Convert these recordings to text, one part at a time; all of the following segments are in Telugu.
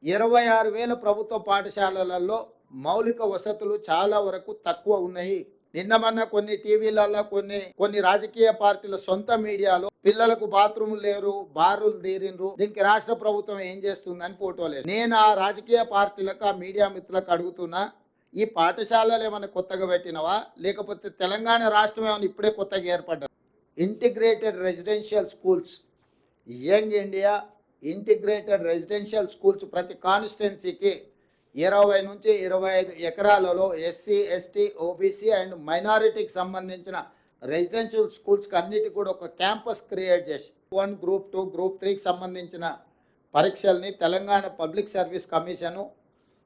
26,000 ప్రభుత్వ పాఠశాలలలో మౌలిక వసతులు చాలా వరకు తక్కువ ఉన్నాయి. నిన్న మొన్న కొన్ని టీవీలలో కొన్ని రాజకీయ పార్టీల సొంత మీడియాలో పిల్లలకు బాత్రూమ్ లేరు, బారులు తీరిండ్రు, దీనికి రాష్ట్ర ప్రభుత్వం ఏం చేస్తుందని ఫోటోలు. నేను ఆ రాజకీయ పార్టీలకు, ఆ మీడియా మిత్రులకు అడుగుతున్నా, ఈ పాఠశాలలు ఏమైనా కొత్తగా పెట్టినవా, లేకపోతే తెలంగాణ రాష్ట్రం ఏమైనా ఇప్పుడే కొత్తగా ఏర్పడ్డా? Integrated residential schools, young India integrated residential schools ప్రతి కాన్స్టిట్యున్సీకి 20 నుంచి 25 ఎకరాలలో ఎస్సీ, ఎస్టీ, ఓబీసీ అండ్ మైనారిటీకి సంబంధించిన రెసిడెన్షియల్ స్కూల్స్కి అన్నిటికీ కూడా ఒక క్యాంపస్ క్రియేట్ చేసి గ్రూప్ 1, గ్రూప్ 2, గ్రూప్ 3కి సంబంధించిన పరీక్షల్ని తెలంగాణ పబ్లిక్ సర్వీస్ కమిషను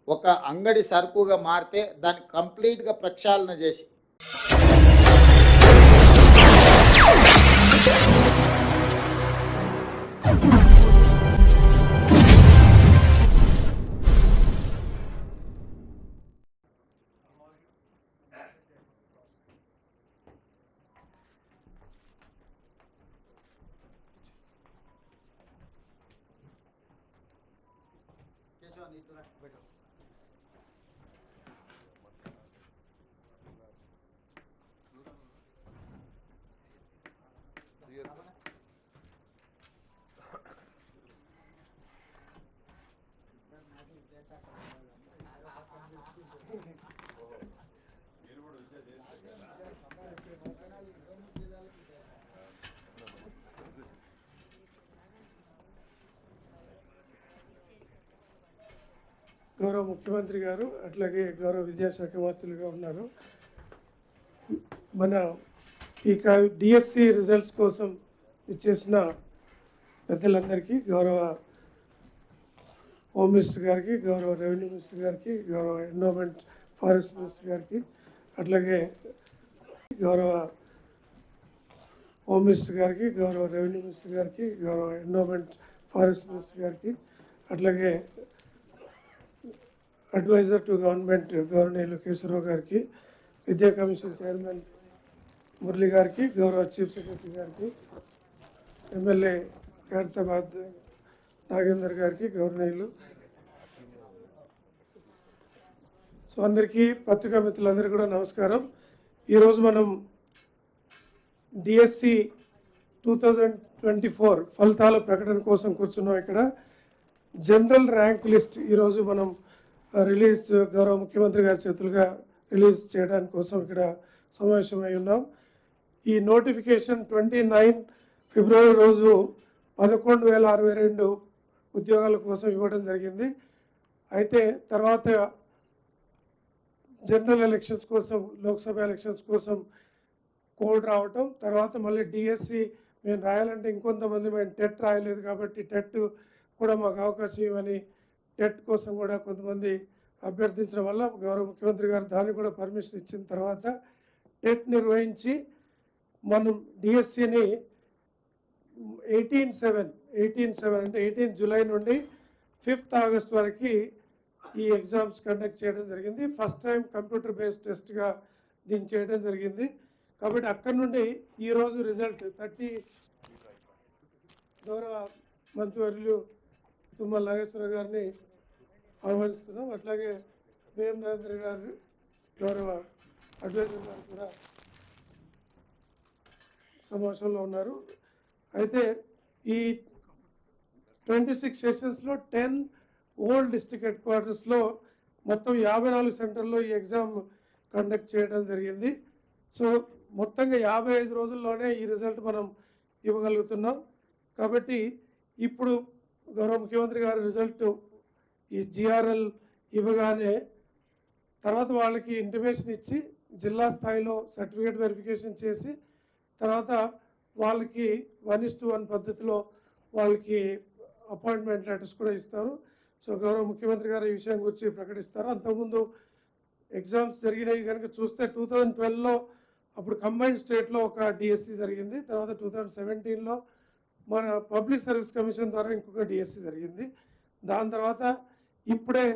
ఒక అంగడి సరుకుగా మారితే దాన్ని కంప్లీట్గా ప్రక్షాళన చేసి గౌరవ ముఖ్యమంత్రి గారు అట్లాగే గౌరవ విద్యాశాఖ మంత్రులుగా ఉన్నారు. మన ఈ డిఎస్సి రిజల్ట్స్ కోసం ఇచ్చేసిన పెద్దలందరికీ, గౌరవ హోమ్ మినిస్టర్ గారికి, గౌరవ రెవెన్యూ మినిస్టర్ గారికి, గౌరవ ఎన్విరాన్మెంట్ ఫారెస్ట్ మినిస్టర్ గారికి, అట్లాగే గౌరవ హోమ్ మినిస్టర్ గారికి, గౌరవ రెవెన్యూ మినిస్టర్ గారికి, గౌరవ ఎన్విరాన్మెంట్ ఫారెస్ట్ మినిస్టర్ గారికి, అట్లాగే advisor to government governor Keshava Rao గారికి, విద్యా కమిషన్ చైర్మన్ మురళి గారికి, గౌరవ చీఫ్ సెక్రటరీ గారికి, ఎమ్మెల్యే ఖైరతాబాద్ నాగేందర్ గారికి, గవర్నర్లు, సో అందరికీ పత్రికా మిత్రులందరికీ కూడా నమస్కారం. ఈరోజు మనం డిఎస్సి 2024 ఫలితాల ప్రకటన కోసం కూర్చున్నాం. ఇక్కడ జనరల్ ర్యాంక్ లిస్ట్ ఈరోజు మనం రిలీజ్, గౌరవ ముఖ్యమంత్రి గారి చేతులుగా రిలీజ్ చేయడానికి కోసం ఇక్కడ సమావేశమై ఉన్నాం. ఈ నోటిఫికేషన్ 29 ఫిబ్రవరి రోజు 11,062 ఉద్యోగాల కోసం ఇవ్వడం జరిగింది. అయితే తర్వాత జనరల్ ఎలక్షన్స్ కోసం, లోక్సభ ఎలక్షన్స్ కోసం కోడ్ రావటం, తర్వాత మళ్ళీ డిఎస్సి మేము రాయాలంటే ఇంకొంతమంది మేము టెట్ రాయలేదు కాబట్టి టెట్ కూడా మాకు అవకాశం ఇవ్వని టెట్ కోసం కూడా కొంతమంది అభ్యర్థించడం వల్ల గౌరవ ముఖ్యమంత్రి గారు దానికి కూడా పర్మిషన్ ఇచ్చిన తర్వాత టెట్ నిర్వహించి మనం డిఎస్సిని 18/7 అంటే 18 జూలై నుండి 5 ఆగస్ట్ వరకు ఈ ఎగ్జామ్స్ కండక్ట్ చేయడం జరిగింది. ఫస్ట్ టైం కంప్యూటర్ బేస్డ్ టెస్ట్గా దీన్ని చేయడం జరిగింది. కాబట్టి అక్కడి నుండి ఈరోజు రిజల్ట్ 30 గౌరవ మంత్రివర్యులు తుమ్మల నాగేశ్వరరావు గారిని ఆహ్వానిస్తున్నాం. అట్లాగే వేం నరేంద్ర గారు, గౌరవ అడ్వైజర్ గారు కూడా సమావేశంలో ఉన్నారు. అయితే ఈ 26 సెషన్స్లో 10 ఓల్డ్ డిస్ట్రిక్ట్ హెడ్ క్వార్టర్స్లో మొత్తం 54 సెంటర్లో ఈ ఎగ్జామ్ కండక్ట్ చేయడం జరిగింది. సో మొత్తంగా 55 రోజుల్లోనే ఈ రిజల్ట్ మనం ఇవ్వగలుగుతున్నాం. కాబట్టి ఇప్పుడు గౌరవ ముఖ్యమంత్రి గారి రిజల్ట్ ఈ జిఆర్ఎల్ ఇవ్వగానే తర్వాత వాళ్ళకి ఇంటిమేషన్ ఇచ్చి జిల్లా స్థాయిలో సర్టిఫికేట్ వెరిఫికేషన్ చేసి తర్వాత వాళ్ళకి 1:1 పద్ధతిలో వాళ్ళకి అపాయింట్మెంట్ లెటర్స్ కూడా ఇస్తారు. సో గౌరవ ముఖ్యమంత్రి గారు ఈ విషయం గురించి ప్రకటిస్తారు. అంతకుముందు ఎగ్జామ్స్ జరిగినవి కనుక చూస్తే 2012లో అప్పుడు కంబైన్డ్ స్టేట్లో ఒక డిఎస్సి జరిగింది. తర్వాత 2017లో మన పబ్లిక్ సర్వీస్ కమిషన్ ద్వారా ఇంకొక డిఎస్సి జరిగింది. దాని తర్వాత ఇప్పుడే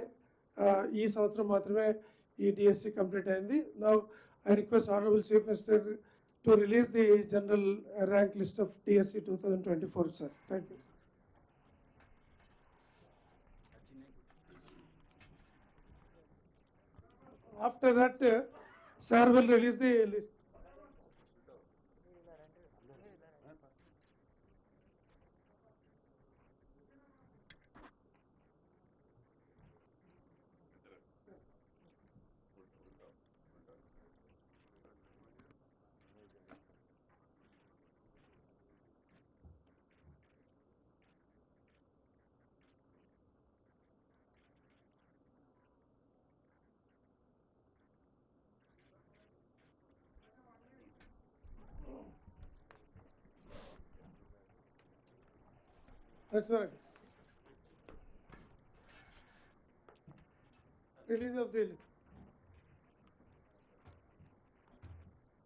ఈ సంవత్సరం మాత్రమే ఈ డిఎస్సి కంప్లీట్ అయింది. Now I request honourable chief minister to release the general rank list of DSC 2024 sir. Thank you. After that, sir will release the list. That's right. Release of the list.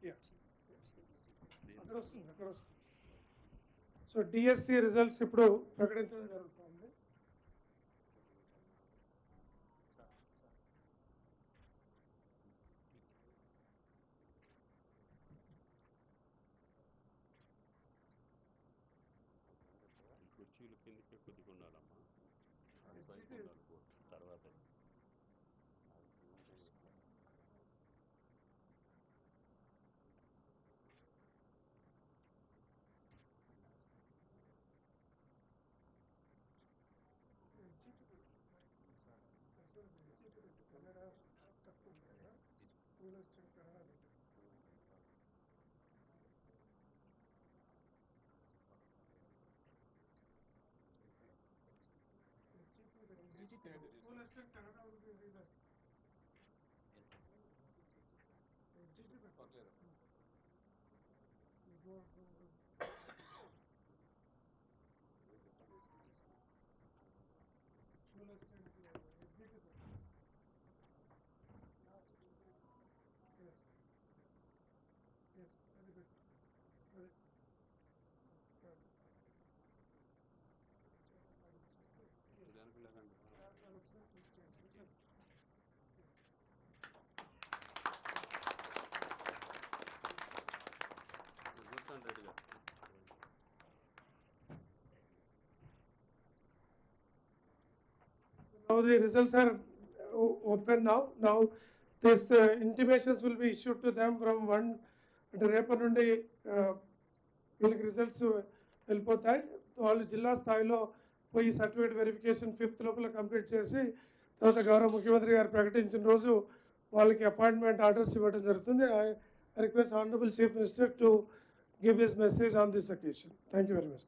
Yeah. అక్కడ వస్తుంది, అక్కడ వస్తుంది. సో డిఎస్సి రిజల్ట్స్ ఇప్పుడు ప్రకటించడం జరుగుతుంది. కుర్చీలు కిందకే కొద్దిగా ఉండాలమ్మా తర్వాత Now the results are open now. Now this intimations will be issued to them from one అంటే రేపటి నుండి వీళ్ళకి రిజల్ట్స్ వెళ్ళిపోతాయి. వాళ్ళు జిల్లా స్థాయిలో పోయి సర్టిఫికేట్ వెరిఫికేషన్ 5th లోపల కంప్లీట్ చేసి తర్వాత గౌరవ ముఖ్యమంత్రి గారు ప్రకటించిన రోజు వాళ్ళకి అపాయింట్మెంట్ ఆర్డర్స్ ఇవ్వడం జరుగుతుంది. I request Honorable Chief Minister to give his message on this occasion. Thank you very much.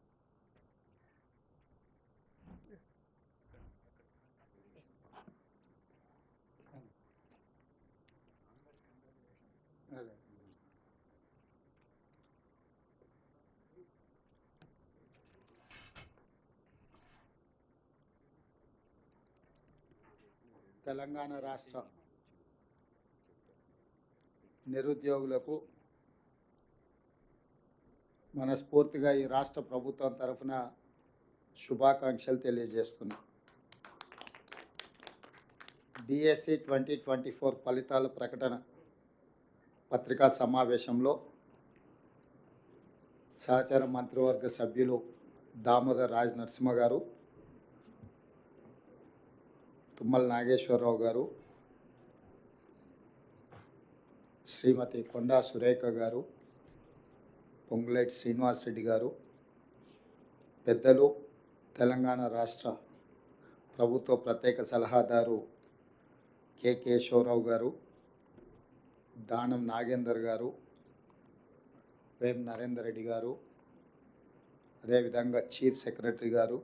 Telangana రాష్ట్ర నిరుద్యోగులకు మనస్ఫూర్తిగా ఈ రాష్ట్ర ప్రభుత్వం తరఫున శుభాకాంక్షలు తెలియజేస్తున్నాం. డిఎస్సి 2024 ఫలితాల ప్రకటన పత్రికా సమావేశంలో సహచార మంత్రివర్గ సభ్యులు దామోదర్ రాజ్ నరసింహ గారు, తుమ్మల నాగేశ్వరరావు గారు, శ్రీమతి కొండా సురేఖ గారు, పొంగులేటి శ్రీనివాసరెడ్డి గారు, పెద్దలు తెలంగాణ రాష్ట్ర ప్రభుత్వ ప్రత్యేక సలహాదారు కె కేశవరావు గారు, దానం నాగేందర్ గారు, వేం నరేందర్ రెడ్డి గారు, అదేవిధంగా చీఫ్ సెక్రటరీ గారు,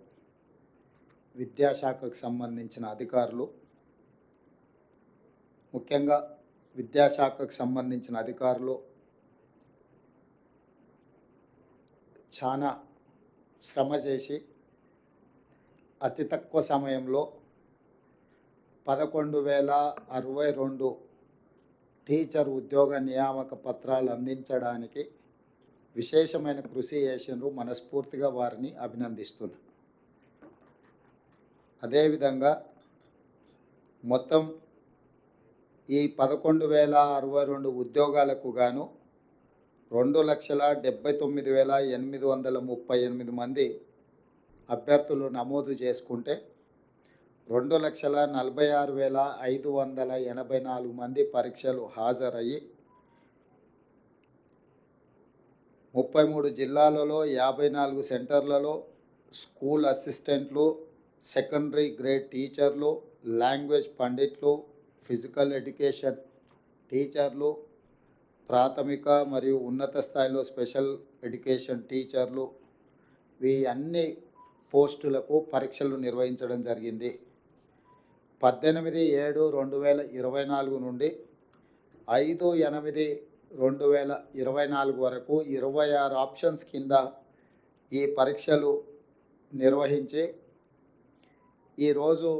విద్యాశాఖకు సంబంధించిన అధికారులు, ముఖ్యంగా విద్యాశాఖకు సంబంధించిన అధికారులు చాలా శ్రమ చేసి అతి తక్కువ సమయంలో 11,062 టీచర్ ఉద్యోగ నియామక పత్రాలు అందించడానికి విశేషమైన కృషి చేసినారు. మనస్ఫూర్తిగా వారిని అభినందిస్తున్నాను. అదేవిధంగా మొత్తం ఈ 11,062 ఉద్యోగాలకు గాను 2,79,838 మంది అభ్యర్థులు నమోదు చేసుకుంటే 2,46,584 మంది పరీక్షలు హాజరయ్యి 33 జిల్లాలలో 54 సెంటర్లలో స్కూల్ అసిస్టెంట్లు, సెకండరీ గ్రేడ్ టీచర్లు, లాంగ్వేజ్ పండిట్లు, ఫిజికల్ ఎడ్యుకేషన్ టీచర్లు, ప్రాథమిక మరియు ఉన్నత స్థాయిలో స్పెషల్ ఎడ్యుకేషన్ టీచర్లు, ఈ అన్ని పోస్టులకు పరీక్షలు నిర్వహించడం జరిగింది. 18/7/2024 నుండి 5/8/2024 వరకు 26 ఆప్షన్స్ కింద ఈ పరీక్షలు నిర్వహించి ఈరోజు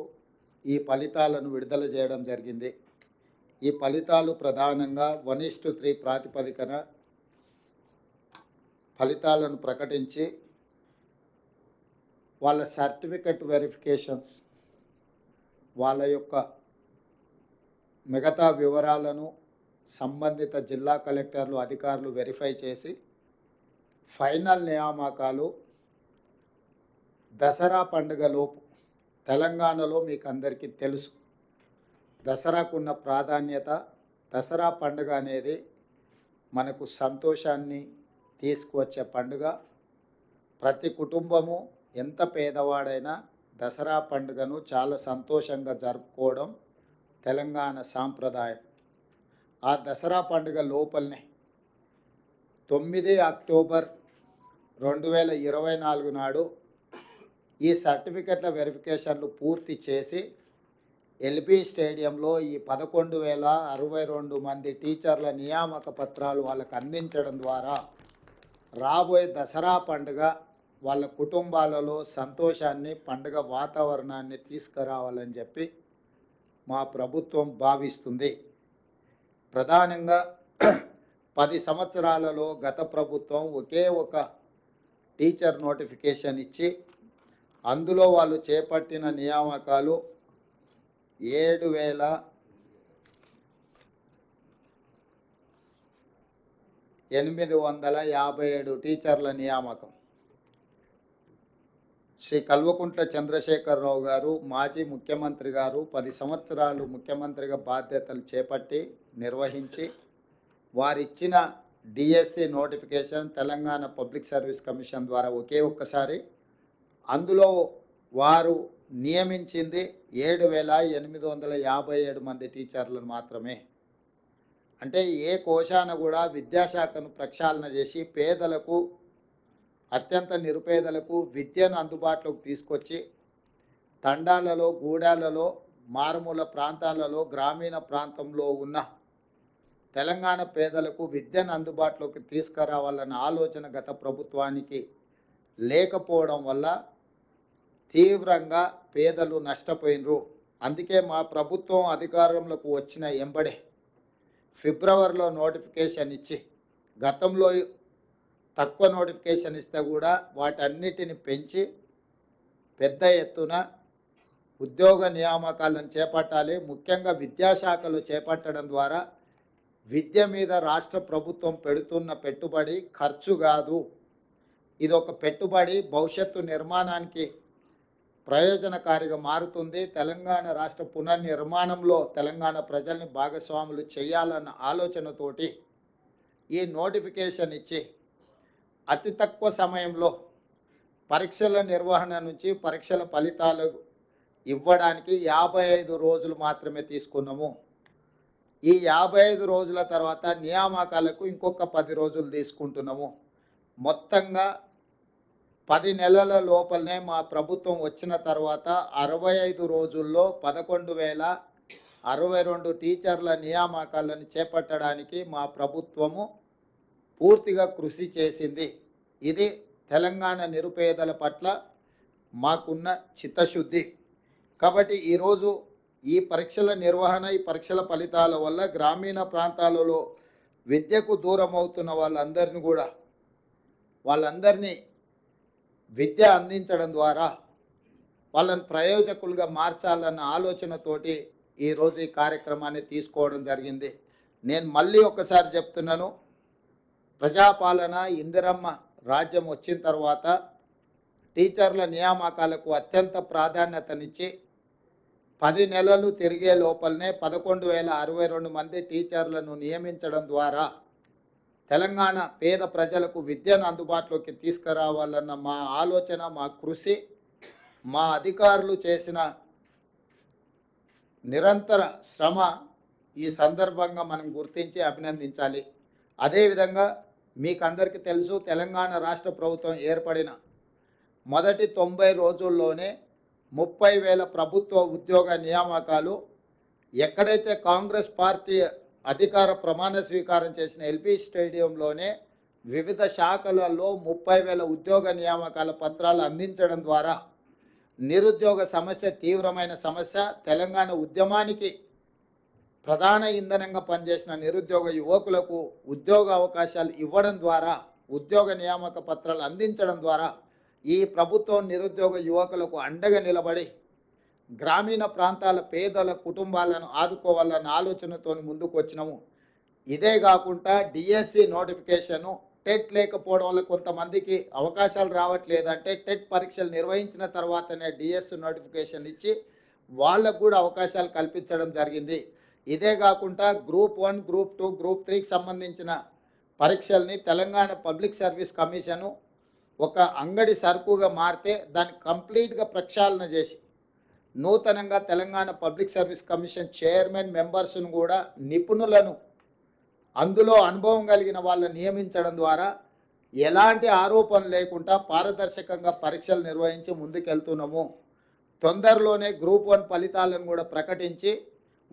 ఈ ఫలితాలను విడుదల చేయడం జరిగింది. ఈ ఫలితాలు ప్రధానంగా 1:3 ప్రాతిపదికన ఫలితాలను ప్రకటించి వాళ్ళ సర్టిఫికెట్ వెరిఫికేషన్స్, వాళ్ళ యొక్క మిగతా వివరాలను సంబంధిత జిల్లా కలెక్టర్లు అధికారులు వెరిఫై చేసి ఫైనల్ నియామకాలు దసరా పండుగలోపు తెలంగాణలో మీకు అందరికీ తెలుసు దసరాకున్న ప్రాధాన్యత. దసరా పండుగ అనేది మనకు సంతోషాన్ని తీసుకువచ్చే పండుగ. ప్రతి కుటుంబము ఎంత పేదవాడైనా దసరా పండుగను చాలా సంతోషంగా జరుపుకోవడం తెలంగాణ సాంప్రదాయం. ఆ దసరా పండుగ లోపలనే 9 అక్టోబర్ 2024 నాడు ఈ సర్టిఫికెట్ల వెరిఫికేషన్లు పూర్తి చేసి ఎల్బీ స్టేడియంలో ఈ 11,062 మంది టీచర్ల నియామక పత్రాలు వాళ్ళకు అందించడం ద్వారా రాబోయే దసరా పండుగ వాళ్ళ కుటుంబాలలో సంతోషాన్ని, పండుగ వాతావరణాన్ని తీసుకురావాలని చెప్పి మా ప్రభుత్వం భావిస్తుంది. ప్రధానంగా 10 సంవత్సరాలలో గత ప్రభుత్వం ఒకే ఒక టీచర్ నోటిఫికేషన్ ఇచ్చి అందులో వాళ్ళు చేపట్టిన నియామకాలు 7,857 టీచర్ల నియామకం. శ్రీ కల్వకుంట్ల చంద్రశేఖరరావు గారు మాజీ ముఖ్యమంత్రి గారు 10 సంవత్సరాలు ముఖ్యమంత్రిగా బాధ్యతలు చేపట్టి నిర్వహించి వారిచ్చిన DSC notification Telangana public service commission ద్వారా ఒకే ఒక్కసారి అందులో వారు నియమించింది 7,857 మంది టీచర్లను మాత్రమే. అంటే ఏ కోశాన కూడా విద్యాశాఖను ప్రక్షాళన చేసి పేదలకు, అత్యంత నిరుపేదలకు విద్యను అందుబాటులోకి తీసుకొచ్చి తండాలలో, గూడాలలో, మారుమూల ప్రాంతాలలో, గ్రామీణ ప్రాంతంలో ఉన్న తెలంగాణ పేదలకు విద్యను అందుబాటులోకి తీసుకురావాలన్న ఆలోచన గత ప్రభుత్వానికి లేకపోవడం వల్ల తీవ్రంగా పేదలు నష్టపోయినరు. అందుకే మా ప్రభుత్వం అధికారంలోకి వచ్చిన ఎంబడే ఫిబ్రవరిలో నోటిఫికేషన్ ఇచ్చి, గతంలో తక్కువ నోటిఫికేషన్ ఇస్తే కూడా వాటన్నిటిని పెంచి పెద్ద ఎత్తున ఉద్యోగ నియామకాలను చేపట్టాలి. ముఖ్యంగా విద్యాశాఖలో చేపట్టడం ద్వారా విద్య మీద రాష్ట్ర ప్రభుత్వం పెడుతున్న పెట్టుబడి ఖర్చు కాదు, ఇది ఒక పెట్టుబడి, భవిష్యత్తు నిర్మాణానికి ప్రయోజనకారిగా మారుతుంది. తెలంగాణ రాష్ట్ర పునర్నిర్మాణంలో తెలంగాణ ప్రజల్ని భాగస్వాములు చేయాలన్న ఆలోచనతోటి ఈ నోటిఫికేషన్ ఇచ్చి అతి తక్కువ సమయంలో పరీక్షల నిర్వహణ నుంచి పరీక్షల ఫలితాలు ఇవ్వడానికి 55 రోజులు మాత్రమే తీసుకున్నాము. ఈ 55 రోజుల తర్వాత నియామకాలకు ఇంకొక 10 రోజులు తీసుకుంటున్నాము. మొత్తంగా 10 నెలల లోపలనే మా ప్రభుత్వం వచ్చిన తర్వాత 65 రోజుల్లో 11,062 టీచర్ల నియామకాలను చేపట్టడానికి మా ప్రభుత్వము పూర్తిగా కృషి చేసింది. ఇది తెలంగాణ నిరుపేదల పట్ల మాకున్న చిత్తశుద్ధి. కాబట్టి ఈరోజు ఈ పరీక్షల నిర్వహణ, ఈ పరీక్షల ఫలితాల వల్ల గ్రామీణ ప్రాంతాలలో విద్యకు దూరం అవుతున్న వాళ్ళందరినీ విద్య అందించడం ద్వారా వాళ్ళని ప్రయోజకులుగా మార్చాలన్న ఆలోచనతోటి ఈరోజు ఈ కార్యక్రమాన్ని తీసుకోవడం జరిగింది. నేను మళ్ళీ ఒకసారి చెప్తున్నాను, ప్రజాపాలన ఇందిరమ్మ రాజ్యం వచ్చిన తర్వాత టీచర్ల నియామకాలకు అత్యంత ప్రాధాన్యతనిచ్చి 10 నెలలు తిరిగే లోపలనే 11,062 మంది టీచర్లను నియమించడం ద్వారా తెలంగాణ పేద ప్రజలకు విద్యను అందుబాటులోకి తీసుకురావాలన్న మా ఆలోచన, మా కృషి, మా అధికారులు చేసిన నిరంతర శ్రమ ఈ సందర్భంగా మనం గుర్తించి అభినందించాలి. అదేవిధంగా మీకు అందరికీ తెలుసు, తెలంగాణ రాష్ట్ర ప్రభుత్వం ఏర్పడిన మొదటి 90 రోజుల్లోనే 30,000 ప్రభుత్వ ఉద్యోగ నియామకాలు, ఎక్కడైతే కాంగ్రెస్ పార్టీ అధికార ప్రమాణ స్వీకారం చేసిన ఎల్బీ స్టేడియంలోనే వివిధ శాఖలలో 30,000 ఉద్యోగ నియామకాల పత్రాలు అందించడం ద్వారా నిరుద్యోగ సమస్య తీవ్రమైన సమస్య. తెలంగాణ ఉద్యమానికి ప్రధాన ఇంధనంగా పనిచేసిన నిరుద్యోగ యువకులకు ఉద్యోగ అవకాశాలు ఇవ్వడం ద్వారా, ఉద్యోగ నియామక పత్రాలు అందించడం ద్వారా ఈ ప్రభుత్వం నిరుద్యోగ యువకులకు అండగా నిలబడి గ్రామీణ ప్రాంతాల పేదల కుటుంబాలను ఆదుకోవాలన్న ఆలోచనతో ముందుకు వచ్చినాము. ఇదే కాకుండా డిఎస్సి నోటిఫికేషను, టెట్ లేకపోవడం వల్ల కొంతమందికి అవకాశాలు రావట్లేదంటే టెట్ పరీక్షలు నిర్వహించిన తర్వాతనే డిఎస్సి నోటిఫికేషన్ ఇచ్చి వాళ్ళకు కూడా అవకాశాలు కల్పించడం జరిగింది. ఇదే కాకుండా గ్రూప్ 1, గ్రూప్ 2, గ్రూప్ 3కి సంబంధించిన పరీక్షల్ని తెలంగాణ పబ్లిక్ సర్వీస్ కమిషను ఒక అంగడి సరుకుగా మారితే దాన్ని కంప్లీట్గా ప్రక్షాళన చేసి నూతనంగా Telangana public service commission chairman మెంబర్స్ను కూడా నిపుణులను, అందులో అనుభవం కలిగిన వాళ్ళని నియమించడం ద్వారా ఎలాంటి ఆరోపణలు లేకుండా పారదర్శకంగా పరీక్షలు నిర్వహించి ముందుకెళ్తున్నాము. తొందరలోనే గ్రూప్ 1 ఫలితాలను కూడా ప్రకటించి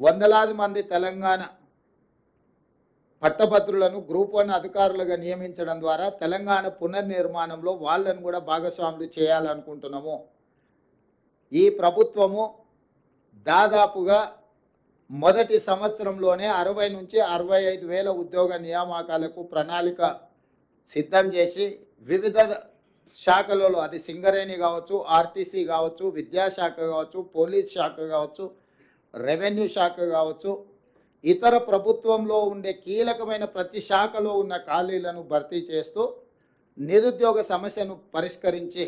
వందలాది మంది తెలంగాణ పట్టభద్రులను గ్రూప్ 1 అధికారులుగా నియమించడం ద్వారా తెలంగాణ పునర్నిర్మాణంలో వాళ్ళను కూడా భాగస్వాములు చేయాలనుకుంటున్నాము. ఈ ప్రభుత్వము దాదాపుగా మొదటి సంవత్సరంలోనే 60 నుంచి 65,000 ఉద్యోగ నియామకాలకు ప్రణాళిక సిద్ధం చేసి వివిధ శాఖలలో, అది సింగరేణి కావచ్చు, ఆర్టీసీ కావచ్చు, విద్యాశాఖ కావచ్చు, పోలీస్ శాఖ కావచ్చు, రెవెన్యూ శాఖ కావచ్చు, ఇతర ప్రభుత్వంలో ఉండే కీలకమైన ప్రతి శాఖలో ఉన్న ఖాళీలను భర్తీ చేస్తూ నిరుద్యోగ సమస్యను పరిష్కరించి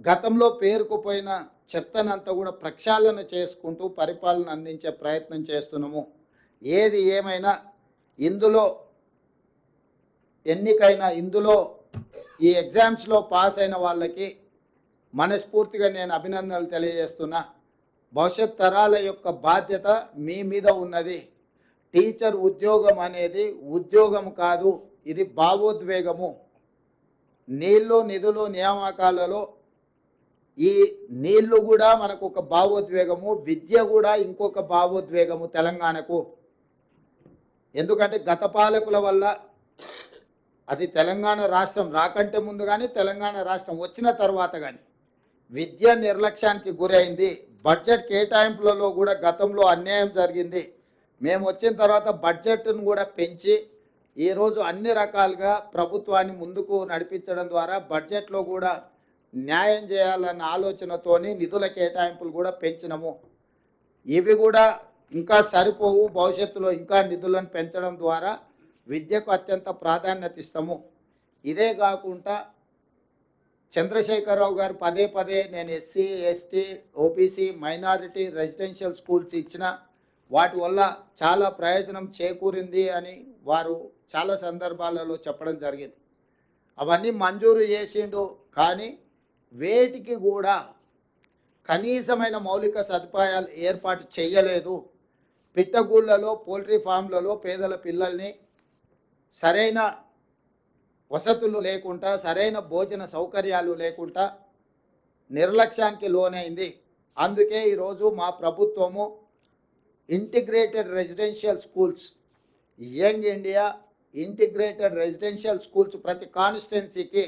గతంలో పేరుకుపోయిన చెత్తనంతా కూడా ప్రక్షాళన చేసుకుంటూ పరిపాలన అందించే ప్రయత్నం చేస్తున్నాము. ఏది ఏమైనా ఇందులో ఈ ఎగ్జామ్స్లో పాస్ అయిన వాళ్ళకి మనస్ఫూర్తిగా నేను అభినందనలు తెలియజేస్తున్నా. భవిష్యత్ తరాల యొక్క బాధ్యత మీ మీద ఉన్నది. టీచర్ ఉద్యోగం అనేది ఉద్యోగం కాదు, ఇది భావోద్వేగము. నీళ్ళు, నిధులు, నియామకాలలో ఈ నీళ్లు కూడా మనకు ఒక భావోద్వేగము, విద్య కూడా ఇంకొక భావోద్వేగము తెలంగాణకు. ఎందుకంటే గత పాలకుల వల్ల, అది తెలంగాణ రాష్ట్రం రాకంటే ముందు కానీ తెలంగాణ రాష్ట్రం వచ్చిన తర్వాత కానీ విద్య నిర్లక్ష్యానికి గురైంది. బడ్జెట్ కేటాయింపులలో కూడా గతంలో అన్యాయం జరిగింది. మేము వచ్చిన తర్వాత బడ్జెట్ను కూడా పెంచి ఈరోజు అన్ని రకాలుగా ప్రభుత్వాన్ని ముందుకు నడిపించడం ద్వారా బడ్జెట్లో కూడా న్యాయం చేయాలన్న ఆలోచనతోని నిధుల కేటాయింపులు కూడా పెంచినము. ఇవి కూడా ఇంకా సరిపోవు, భవిష్యత్తులో ఇంకా నిధులను పెంచడం ద్వారా విద్యకు అత్యంత ప్రాధాన్యత ఇస్తాము. ఇదే కాకుండా చంద్రశేఖరరావు గారు పదే పదే నేను SC, ST, OBC, minority residential schools ఇచ్చిన వాటి వల్ల చాలా ప్రయోజనం చేకూరింది అని వారు చాలా సందర్భాలలో చెప్పడం జరిగింది. అవన్నీ మంజూరు చేసిండు, కానీ వేటికి కూడా కనీసమైన మౌలిక సదుపాయాలు ఏర్పాటు చేయలేదు. పిట్టగూళ్ళలో, పోల్ట్రీ ఫామ్లలో పేదల పిల్లల్ని సరైన వసతులు లేకుండా, సరైన భోజన సౌకర్యాలు లేకుండా నిర్లక్ష్యానికి లోనైంది. అందుకే ఈరోజు మా ప్రభుత్వము integrated residential schools, young India integrated residential schools ప్రతి కాన్స్టిట్యున్సీకి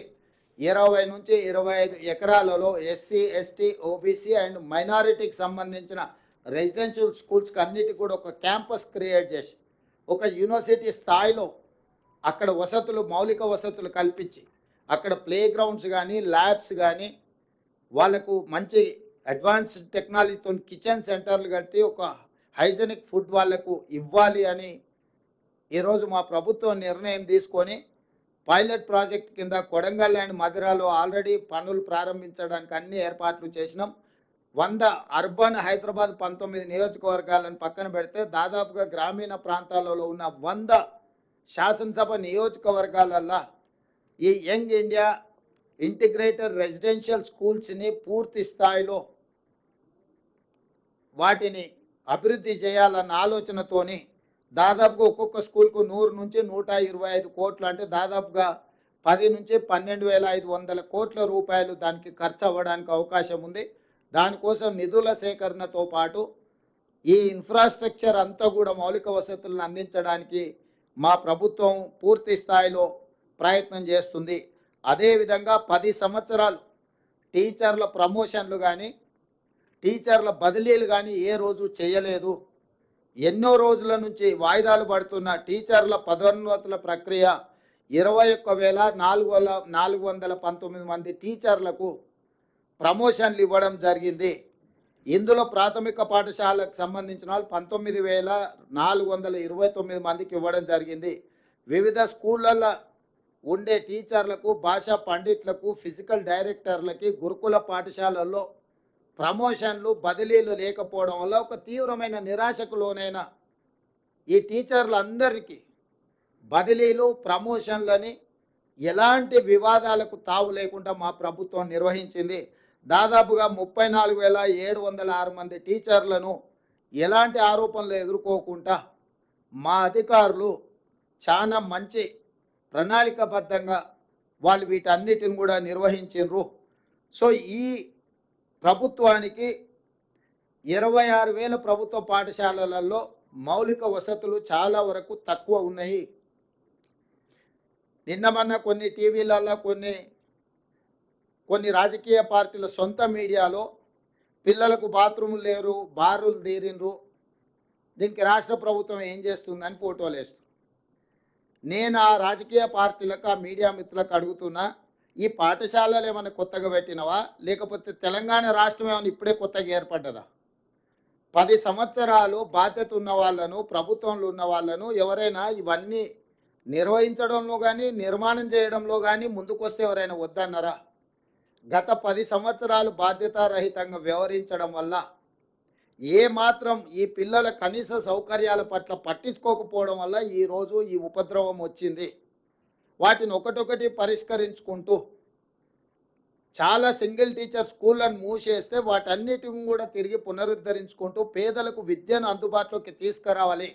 20 నుంచి 25 ఎకరాలలో ఎస్సీ, ఎస్టీ, ఓబీసీ అండ్ మైనారిటీకి సంబంధించిన రెసిడెన్షియల్ స్కూల్స్కి అన్నిటికీ కూడా ఒక క్యాంపస్ క్రియేట్ చేసి ఒక యూనివర్సిటీ స్థాయిలో అక్కడ వసతులు, మౌలిక వసతులు కల్పించి అక్కడ ప్లే గ్రౌండ్స్ కానీ, ల్యాబ్స్ కానీ, వాళ్ళకు మంచి అడ్వాన్స్డ్ టెక్నాలజీతో కిచెన్ సెంటర్లు కలిపి ఒక హైజెనిక్ ఫుడ్ వాళ్ళకు ఇవ్వాలి అని ఈరోజు మా ప్రభుత్వం నిర్ణయం తీసుకొని పైలట్ ప్రాజెక్ట్ కింద కొడంగల్ అండ్ మధురాలో ఆల్రెడీ పనులు ప్రారంభించడానికి అన్ని ఏర్పాట్లు చేసినాం. 100 అర్బన్ హైదరాబాద్ 19 నియోజకవర్గాలను పక్కన పెడితే దాదాపుగా గ్రామీణ ప్రాంతాలలో ఉన్న 100 శాసనసభ నియోజకవర్గాలల్లో ఈ యంగ్ ఇండియా ఇంటిగ్రేటెడ్ రెసిడెన్షియల్ స్కూల్స్ని పూర్తి స్థాయిలో వాటిని అభివృద్ధి చేయాలన్న ఆలోచనతోని దాదాపుగా ఒక్కొక్క స్కూల్కు 100 నుంచి 125 కోట్లు, అంటే దాదాపుగా 10 నుంచి 12,500 కోట్ల రూపాయలు దానికి ఖర్చు అవ్వడానికి అవకాశం ఉంది. దానికోసం నిధుల సేకరణతో పాటు ఈ ఇన్ఫ్రాస్ట్రక్చర్ అంతా కూడా మౌలిక వసతులను అందించడానికి మా ప్రభుత్వం పూర్తి స్థాయిలో ప్రయత్నం చేస్తుంది. అదేవిధంగా 10 సంవత్సరాలు టీచర్ల ప్రమోషన్లు కానీ టీచర్ల బదిలీలు కానీ ఏ రోజు చేయలేదు. ఎన్నో రోజుల నుంచి వాయిదాలు పడుతున్న టీచర్ల పదోన్నతుల ప్రక్రియ 21,419 మంది టీచర్లకు ప్రమోషన్లు ఇవ్వడం జరిగింది. ఇందులో ప్రాథమిక పాఠశాలకు సంబంధించిన వాళ్ళు 19,429 మందికి ఇవ్వడం జరిగింది. వివిధ స్కూళ్ళల్లో ఉండే టీచర్లకు, భాషా పండిట్లకు, ఫిజికల్ డైరెక్టర్లకి గురుకుల పాఠశాలల్లో ప్రమోషన్లు బదిలీలు లేకపోవడం వల్ల ఒక తీవ్రమైన నిరాశకు లోనైన ఈ టీచర్లందరికీ బదిలీలు, ప్రమోషన్లని ఎలాంటి వివాదాలకు తావు లేకుండా మా ప్రభుత్వం నిర్వహించింది. దాదాపుగా 34,706 మంది టీచర్లను ఎలాంటి ఆరోపణలు ఎదుర్కోకుండా మా అధికారులు చాలా మంచి ప్రణాళికాబద్ధంగా వాళ్ళు వీటన్నిటిని కూడా నిర్వహించారు. సో ఈ ప్రభుత్వానికి 26,000 ప్రభుత్వ పాఠశాలలలో మౌలిక వసతులు చాలా వరకు తక్కువ ఉన్నాయి. నిన్న మొన్న కొన్ని టీవీలలో కొన్ని రాజకీయ పార్టీల సొంత మీడియాలో పిల్లలకు బాత్రూములు లేరు, బారులు తీరిండ్రు, దీనికి రాష్ట్ర ప్రభుత్వం ఏం చేస్తుందని ఫోటోలు వేస్తుంది. నేను ఆ రాజకీయ పార్టీలకు, ఆ మీడియా మిత్రులకు అడుగుతున్నా, ఈ పాఠశాలలు ఏమైనా కొత్తగా పెట్టినవా, లేకపోతే తెలంగాణ రాష్ట్రం ఏమైనా ఇప్పుడే కొత్తగా ఏర్పడ్డదా? 10 సంవత్సరాలు బాధ్యత ఉన్న వాళ్ళను, ప్రభుత్వంలో ఉన్న వాళ్ళను ఎవరైనా ఇవన్నీ నిర్వహించడంలో కానీ నిర్మాణం చేయడంలో కానీ ముందుకొస్తే ఎవరైనా వద్దన్నారా? గత 10 సంవత్సరాలు బాధ్యతారహితంగా వ్యవహరించడం వల్ల ఏమాత్రం ఈ పిల్లల కనీస సౌకర్యాల పట్ల పట్టించుకోకపోవడం వల్ల ఈరోజు ఈ ఉపద్రవం వచ్చింది. వాటిని ఒకటొకటి పరిష్కరించుకుంటూ చాలా సింగిల్ టీచర్ స్కూళ్ళను మూసేస్తే వాటన్నిటిని కూడా తిరిగి పునరుద్ధరించుకుంటూ పేదలకు విద్యను అందుబాటులోకి తీసుకురావాలి.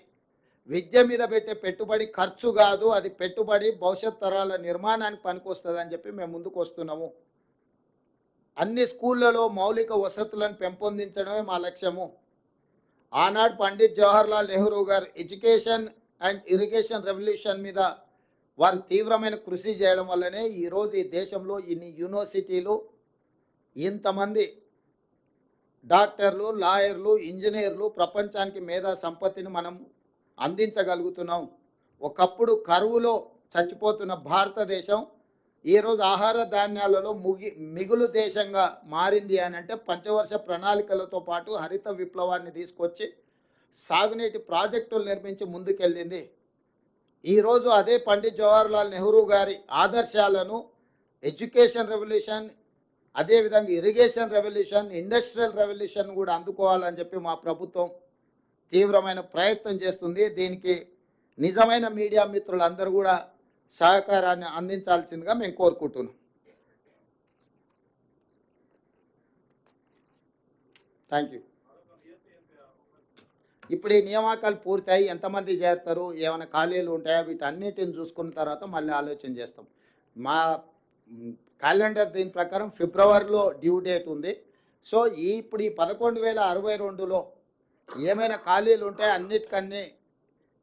విద్య మీద పెట్టే పెట్టుబడి ఖర్చు కాదు, అది పెట్టుబడి భవిష్యత్ తరాల నిర్మాణానికి పనికొస్తుంది అని చెప్పి మేము ముందుకు వస్తున్నాము. అన్ని స్కూళ్ళలో మౌలిక వసతులను పెంపొందించడమే మా లక్ష్యము. ఆనాడు పండిట్ జవహర్లాల్ నెహ్రూ గారు ఎడ్యుకేషన్ అండ్ ఇరిగేషన్ రెవల్యూషన్ మీద వారు తీవ్రమైన కృషి చేయడం వల్లనే ఈరోజు ఈ దేశంలో ఇన్ని యూనివర్సిటీలు, ఇంతమంది డాక్టర్లు, లాయర్లు, ఇంజనీర్లు, ప్రపంచానికి మేధా సంపత్తిని మనం అందించగలుగుతున్నాం. ఒకప్పుడు కరువులో చచ్చిపోతున్న భారతదేశం ఈరోజు ఆహార ధాన్యాలలో మిగులు దేశంగా మారింది అని అంటే పంచవర్ష ప్రణాళికలతో పాటు హరిత విప్లవాన్ని తీసుకొచ్చి సాగునీటి ప్రాజెక్టులు నిర్మించి ముందుకెళ్ళింది. ఈరోజు అదే పండిట్ జవహర్లాల్ నెహ్రూ గారి ఆదర్శాలను ఎడ్యుకేషన్ రెవల్యూషన్, అదేవిధంగా ఇరిగేషన్ రెవల్యూషన్, ఇండస్ట్రియల్ రెవల్యూషన్ కూడా అందుకోవాలని చెప్పి మా ప్రభుత్వం తీవ్రమైన ప్రయత్నం చేస్తుంది. దీనికి నిజమైన మీడియా మిత్రులందరూ కూడా సహకారాన్ని అందించాల్సిందిగా మేము కోరుకుంటున్నాం. Thank you. ఇప్పుడు ఈ నియామకాలు పూర్తయి ఎంతమంది చేస్తారు, ఏమైనా ఖాళీలు ఉంటాయా, వీటన్నిటిని చూసుకున్న తర్వాత మళ్ళీ ఆలోచన చేస్తాం. మా క్యాలెండర్ దీని ప్రకారం ఫిబ్రవరిలో డ్యూ డేట్ ఉంది. సో ఇప్పుడు ఈ 11,062లో ఏమైనా ఖాళీలు ఉంటాయా, అన్నిటికన్నీ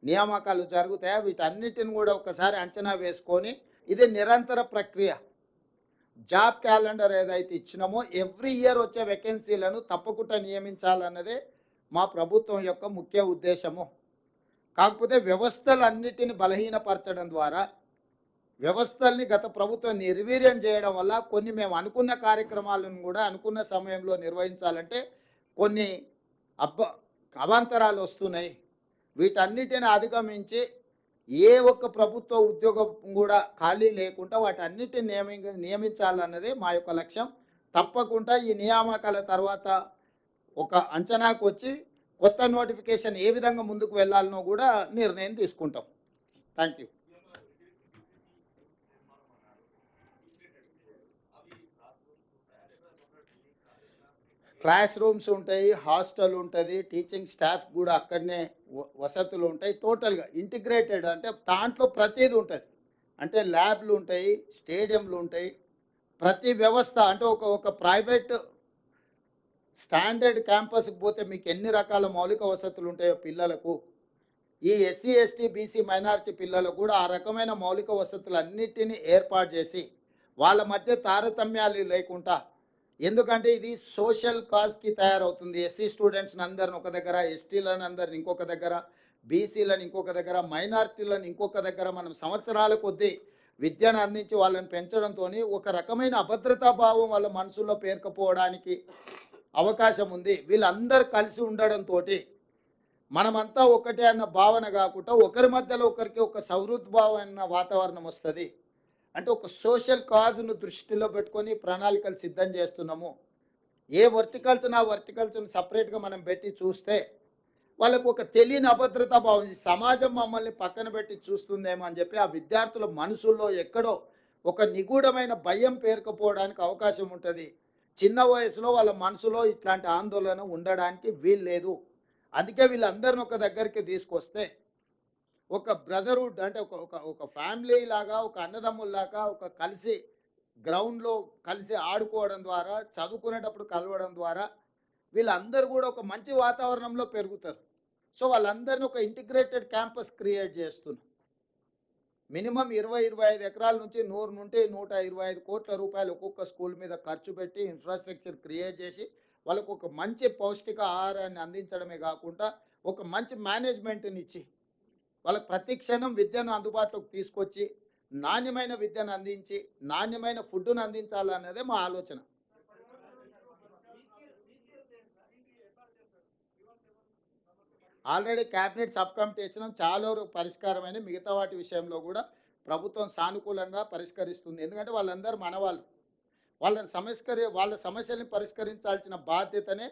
నియామకాలు జరుగుతాయా, వీటన్నిటిని కూడా ఒకసారి అంచనా వేసుకొని ఇది నిరంతర ప్రక్రియ. జాబ్ క్యాలెండర్ ఏదైతే ఇచ్చినామో ఎవ్రీ ఇయర్ వచ్చే వేకెన్సీలను తప్పకుండా నియమించాలన్నదే మా ప్రభుత్వం యొక్క ముఖ్య ఉద్దేశము. కాకపోతే వ్యవస్థలన్నిటిని బలహీనపరచడం ద్వారా, వ్యవస్థల్ని గత ప్రభుత్వం నిర్వీర్యం చేయడం వల్ల కొన్ని మేము అనుకున్న కార్యక్రమాలను కూడా అనుకున్న సమయంలో నిర్వహించాలంటే కొన్ని అవాంతరాలు వస్తున్నాయి. వీటన్నిటిని అధిగమించి ఏ ఒక్క ప్రభుత్వ ఉద్యోగం కూడా ఖాళీ లేకుండా వాటన్నిటిని నియమించాలన్నదే మా యొక్క లక్ష్యం. తప్పకుండా ఈ నియామకాల తర్వాత ఒక అంచనాకు వచ్చి కొత్త నోటిఫికేషన్ ఏ విధంగా ముందుకు వెళ్ళాలనో కూడా నిర్ణయం తీసుకుంటాం. Thank you. క్లాస్ రూమ్స్ ఉంటాయి, హాస్టల్ ఉంటుంది, టీచింగ్ స్టాఫ్ కూడా అక్కడనే వసతులు ఉంటాయి. టోటల్గా ఇంటిగ్రేటెడ్ అంటే దాంట్లో ప్రతిదీ ఉంటుంది. అంటే ల్యాబ్లు ఉంటాయి, స్టేడియంలు ఉంటాయి, ప్రతి వ్యవస్థ అంటే ఒక ప్రైవేట్ స్టాండర్డ్ క్యాంపస్కి పోతే మీకు ఎన్ని రకాల మౌలిక వసతులు ఉంటాయో పిల్లలకు, ఈ ఎస్సీ ఎస్టీ బీసీ మైనారిటీ పిల్లలకు కూడా ఆ రకమైన మౌలిక వసతులు అన్నిటినీ ఏర్పాటు చేసి వాళ్ళ మధ్య తారతమ్యాలు లేకుండా, ఎందుకంటే ఇది సోషల్ కాజ్కి తయారవుతుంది. ఎస్సీ స్టూడెంట్స్ని అందరిని ఒక దగ్గర, ఎస్టీలను అందరిని ఇంకొక దగ్గర, బీసీలను ఇంకొక దగ్గర, మైనారిటీలను ఇంకొక దగ్గర మనం సంవత్సరాల కొద్దీ విద్యను అందించి వాళ్ళని పెంచడంతో ఒక రకమైన అభద్రతా భావం వాళ్ళ మనసులో పేరుకుపోవడానికి అవకాశం ఉంది. వీళ్ళందరూ కలిసి ఉండడంతో మనమంతా ఒకటే అన్న భావన కాకుండా ఒకరి మధ్యలో ఒకరికి ఒక సౌహృద్భావమైన వాతావరణం వస్తుంది. అంటే ఒక సోషల్ కాజ్ను దృష్టిలో పెట్టుకొని ప్రణాళికలు సిద్ధం చేస్తున్నాము. ఏ వర్టికల్చర్ ఆ వర్టికల్చర్ని సపరేట్గా మనం పెట్టి చూస్తే వాళ్ళకు ఒక తెలియని అభద్రతా భావం, సమాజం మమ్మల్ని పక్కన పెట్టి చూస్తుందేమో అని చెప్పి ఆ విద్యార్థుల మనసుల్లో ఎక్కడో ఒక నిగూఢమైన భయం పేరుకుపోవడానికి అవకాశం ఉంటుంది. చిన్న వయసులో వాళ్ళ మనసులో ఇట్లాంటి ఆందోళన ఉండడానికి వీల్లేదు. అందుకే వీళ్ళందరిని ఒక దగ్గరికి తీసుకొస్తే ఒక బ్రదర్హుడ్ అంటే ఒక ఒక ఒక ఫ్యామిలీ లాగా, ఒక అన్నదమ్ముల్లాగా, ఒక కలిసి గ్రౌండ్లో కలిసి ఆడుకోవడం ద్వారా, చదువుకునేటప్పుడు కలవడం ద్వారా వీళ్ళందరూ కూడా ఒక మంచి వాతావరణంలో పెరుగుతారు. సో వాళ్ళందరినీ ఒక ఇంటిగ్రేటెడ్ క్యాంపస్ క్రియేట్ చేస్తున్నాం. మినిమం 20-25 ఎకరాల నుంచి 100 నుండి 125 కోట్ల రూపాయలు ఒక్కొక్క స్కూల్ మీద ఖర్చు పెట్టి ఇన్ఫ్రాస్ట్రక్చర్ క్రియేట్ చేసి వాళ్ళకు ఒక మంచి పౌష్టిక ఆహారాన్ని అందించడమే కాకుండా ఒక మంచి మేనేజ్మెంట్ని ఇచ్చి వాళ్ళకి ప్రతి క్షణం విద్యను అందుబాటులోకి తీసుకొచ్చి నాణ్యమైన విద్యను అందించి నాణ్యమైన ఫుడ్ను అందించాలన్నదే మా ఆలోచన. ఆల్రెడీ క్యాబినెట్ సబ్ కమిటీ ఇచ్చినాం, చాలా వరకు పరిష్కారమైన. మిగతా వాటి విషయంలో కూడా ప్రభుత్వం సానుకూలంగా పరిష్కరిస్తుంది. ఎందుకంటే వాళ్ళందరూ మనవాళ్ళు, వాళ్ళ సమస్యల్ని పరిష్కరించాల్సిన బాధ్యతనే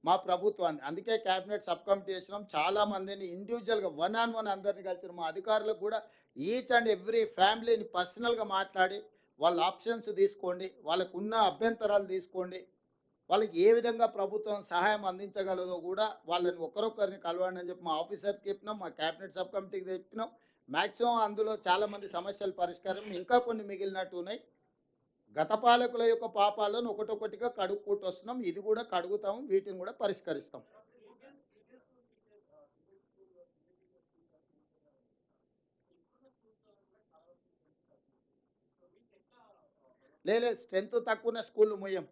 మా ప్రభుత్వాన్ని. అందుకే క్యాబినెట్ సబ్ కమిటీ ఇచ్చినాం. చాలామందిని ఇండివిజువల్గా 1-on-1 అందరిని కలిసిన మా అధికారులకు కూడా ఈచ్ అండ్ ఎవ్రీ ఫ్యామిలీని పర్సనల్గా మాట్లాడి వాళ్ళ ఆప్షన్స్ తీసుకోండి, వాళ్ళకు ఉన్న అభ్యంతరాలు తీసుకోండి, వాళ్ళకి ఏ విధంగా ప్రభుత్వం సహాయం అందించగలదో కూడా వాళ్ళని ఒకరొకరిని కలవండి అని చెప్పి మా ఆఫీసర్కి చెప్పినాం, మా క్యాబినెట్ సబ్ కమిటీకి చెప్పినాం. మ్యాక్సిమం అందులో చాలామంది సమస్యల పరిష్కారం ఇంకా కొన్ని మిగిలినట్టు ఉన్నాయి. గత పాలకుల యొక్క పాపాలను ఒకటొకటిగా కడుక్కుంటూ వస్తున్నాం. ఇది కూడా కడుగుతాం, వీటిని కూడా పరిష్కరిస్తాం. లేదు, స్ట్రెంత్ తక్కువ స్కూళ్ళు మూయం.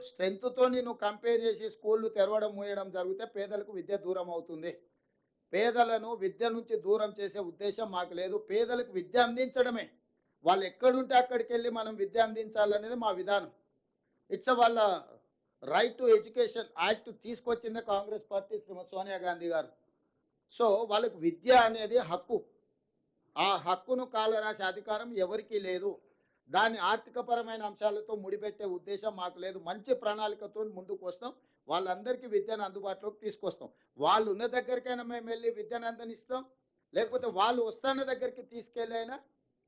స్ట్రెంత్తో నేను కంపేర్ చేసి స్కూళ్ళు తెరవడం మూయడం జరిగితే పేదలకు విద్య దూరం అవుతుంది. పేదలను విద్య నుంచి దూరం చేసే ఉద్దేశం మాకు లేదు. పేదలకు విద్య అందించడమే, వాళ్ళు ఎక్కడుంటే అక్కడికి వెళ్ళి మనం విద్య అందించాలనేది మా విధానం. ఇట్స్ వాళ్ళ రైట్ టు ఎడ్యుకేషన్ యాక్ట్ తీసుకొచ్చిందే కాంగ్రెస్ పార్టీ, శ్రీమతి సోనియా గాంధీ గారు. సో వాళ్ళకు విద్య అనేది హక్కు. ఆ హక్కును కాలరాసే అధికారం ఎవరికీ లేదు. దాన్ని ఆర్థికపరమైన అంశాలతో ముడిపెట్టే ఉద్దేశం మాకు లేదు. మంచి ప్రణాళికతో ముందుకు వస్తాం, వాళ్ళందరికీ విద్యను అందుబాటులోకి తీసుకొస్తాం. వాళ్ళు ఉన్న దగ్గరికైనా మేము వెళ్ళి విద్యను అందనిస్తాం, లేకపోతే వాళ్ళు వస్తున్న దగ్గరికి తీసుకెళ్ళైనా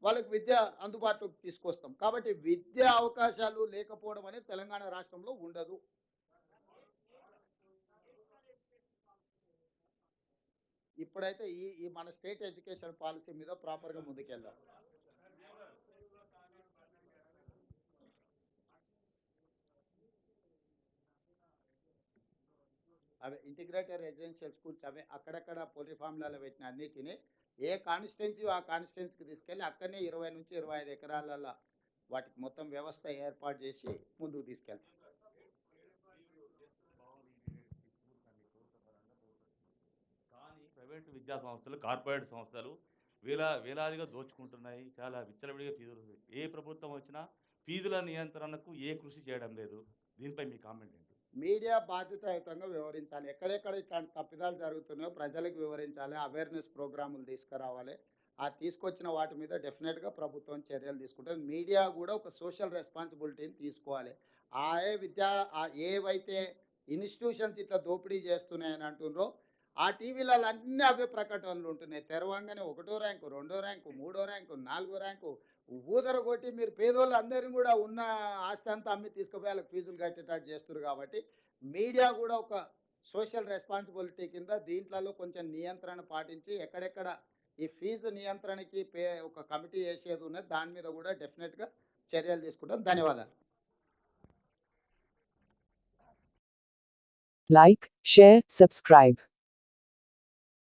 వాళ్ళకి విద్య అందుబాటులోకి తీసుకొస్తాం. కాబట్టి విద్యా అవకాశాలు లేకపోవడం అనేది తెలంగాణ రాష్ట్రంలో ఉండదు. ఇప్పుడైతే ఈ మన స్టేట్ ఎడ్యుకేషన్ పాలసీ మీద ప్రాపర్గా ముందుకెళ్దాం. అవే ఇంటిగ్రేటెడ్ రెసిడెన్షియల్ స్కూల్స్, అవే అక్కడక్కడ పోల్ట్రీ ఫామ్లలో పెట్టిన అన్నిటినీ ఏ కాన్స్టిట్యున్సీ ఆ కాన్స్టిట్యున్సీకి తీసుకెళ్ళి అక్కడనే 20 నుంచి 25 ఎకరాలలో వాటికి మొత్తం వ్యవస్థ ఏర్పాటు చేసి ముందుకు తీసుకెళ్తాం. కానీ ప్రైవేట్ విద్యా సంస్థలు, కార్పొరేట్ సంస్థలు వేలాదిగా దోచుకుంటున్నాయి. చాలా విచ్చలవిడిగా ఫీజులు. ఏ ప్రభుత్వం వచ్చినా ఫీజుల నియంత్రణకు ఏ కృషి చేయడం లేదు. దీనిపై మీ కామెంట్ ఏంటి? మీడియా బాధ్యతాయుతంగా వివరించాలి. ఎక్కడెక్కడ ఇట్లాంటి తప్పిదాలు జరుగుతున్నాయో ప్రజలకు వివరించాలి, అవేర్నెస్ ప్రోగ్రాములు తీసుకురావాలి. ఆ తీసుకొచ్చిన వాటి మీద డెఫినెట్గా ప్రభుత్వం చర్యలు తీసుకుంటుంది. మీడియా కూడా ఒక సోషల్ రెస్పాన్సిబిలిటీని తీసుకోవాలి. ఏవైతే ఇన్స్టిట్యూషన్స్ ఇట్లా దోపిడీ చేస్తున్నాయని అంటుండ్రో ఆ టీవీలలో అన్ని అవే ప్రకటనలు ఉంటున్నాయి. తెరవంగానే 1వ ర్యాంకు, 2వ ర్యాంకు, 3వ ర్యాంకు, 4వ ర్యాంకు ఊదర కొట్టి మీరు పేదోళ్ళు అందరిని కూడా ఉన్న ఆస్తి అంతా అమ్మి తీసుకుపోయి వాళ్ళకి ఫీజులు కట్టేటట్టు చేస్తున్నారు. కాబట్టి మీడియా కూడా ఒక సోషల్ రెస్పాన్సిబిలిటీ కింద దీంట్లో కొంచెం నియంత్రణ పాటించి ఎక్కడెక్కడ ఈ ఫీజు నియంత్రణకి ఒక కమిటీ వేసేది ఉన్నది, దాని మీద కూడా డెఫినెట్గా చర్యలు తీసుకుంటాం. ధన్యవాదాలు. Like, share, subscribe.